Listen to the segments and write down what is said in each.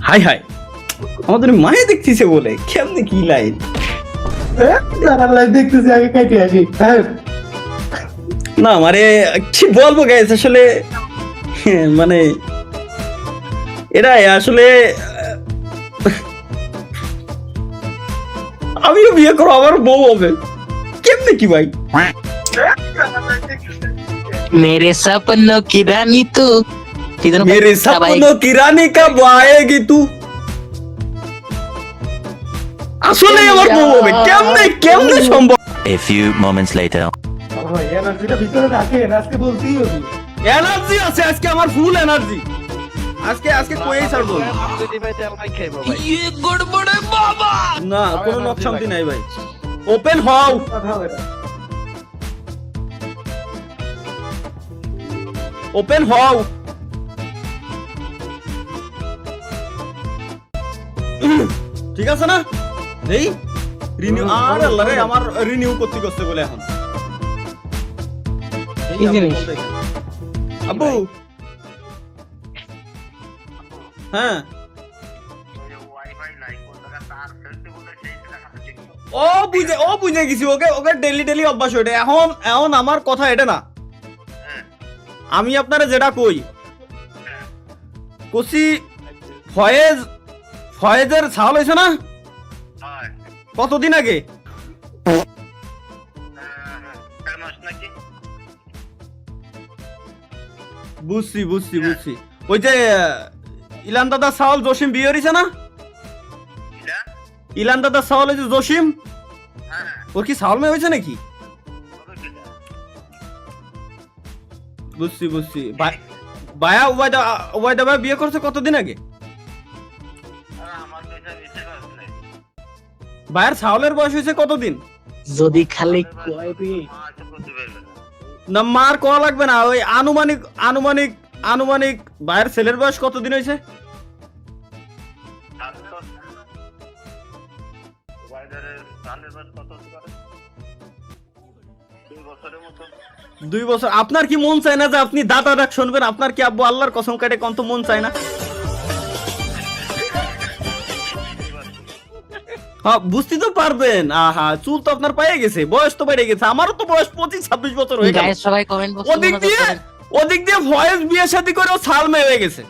High high আমাদের মায়ে দেখতেছে বলে কেমনে কি লাইন দেখতেছি আগে কাইতে আসি। না মানে কি বলবো গাইস আসলে মানে এরাই আসলে আমিও বিয়ে করবো আমার বউ হবে কেমনে কি ভাই मेरे सपनों की रानी तू मेरे सपनों की रानी कब आएगी तू আসলে আমার বউ হবে কেমনে কেমনে সম্ভব A few moments later. এনার্জিটা ভিতরে রাখেন, আজকে বলতেই হবে। এনার্জি আছে আজকে আমার ফুল এনার্জি আজকে আজকে কই ছাড়বো ये गड़बड़े बाबा না কোনো নক শান্তি নাই ভাই ওপেন হও ওপেন হও ঠিক আছে না এই রিনিউ আর আল্লাহ রে আমার রিনিউ করতে করতে বলে এখন কি জিনিস? আব্বু হ্যাঁ ও বুঝে গেছি ওকে ওকে ডেলি ডেলি অভ্যাস ওটা এখন এখন আমার কথা এটা না আমি আপনারা যেটা কই কসি ফয়েজের ছাল হয়েছে না কতদিন আগে বুঝছি বুঝছি বুঝছি ওই যে ইলান দাদা সাউল জসিম বিয়ে হয়েছে না ইলান দাদা সাউল ওই যে জসিম ওর কি সাউল মেয়ে হয়েছে নাকি বুঝছি বুঝছি বায়া ওবায়দা ভাই বিয়ে করছে কতদিন আগে বায়ার সাউলের বয়স হয়েছে কতদিন যদি খালি কয়বি না মার কোয়া লাগবে না ওই আনুমানিক আনুমানিক আনুমানিক বায়ার ছেলের বয়স কতদিন হয়েছে দুই বছর আপনার কি মন চায় না যে আপনি দাদা ডাক শুনবেন আপনার কি আব্বু আল্লাহর কসম কাটে কত মন চায় না হ্যাঁ বুঝতে তো পারবেন আহা চুল তো আপনার পায়ে গেছে বয়স তো বেড়ে গেছে আমারও তো বয়স 25-26 বছর হয়ে গেল গাইস সবাই কমেন্ট বক্সে ওদিক দিয়ে ভয়েস বিয়ে শাদী করে ও সাল মেয়ে হয়ে গেছে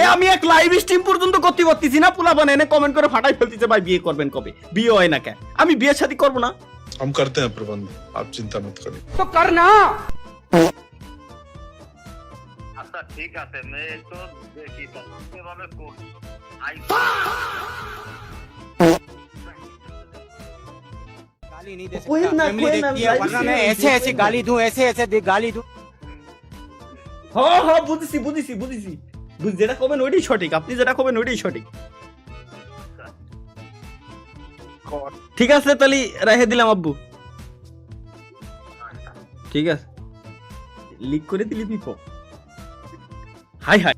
এ আমি এক লাইভ স্ট্রিম পর্যন্ত করতে পারতেছি না পোলা বানায় কমেন্ট করে ফাটাই ফেলতেছে ভাই বিয়ে করবেন কবে বিয়ে হয় না কেন আমি বিয়ে শাদী করব না हम करते हैं प्रबंध आप चिंता मत करिए তো করনা আচ্ছা ঠিক আছে মেয়ে তো দেখি কিভাবে করছি गाली नहीं दे कोई सकता ना, फैमिली कोई ना, देखती है लाइफ वरना से मैं ऐसे ऐसे गाली दूं ऐसे ऐसे गाली दूं হ্যাঁ হ্যাঁ বুঝছি বুঝছি বুঝছি যেটা করবেন ওইটাই সঠিক আপনি যেটা করবেন ওইটাই সঠিক ঠিক আছে তাহলে রেখে দিলাম আব্বু ঠিক আছে লিক করে দিলি পিপো হাই হাই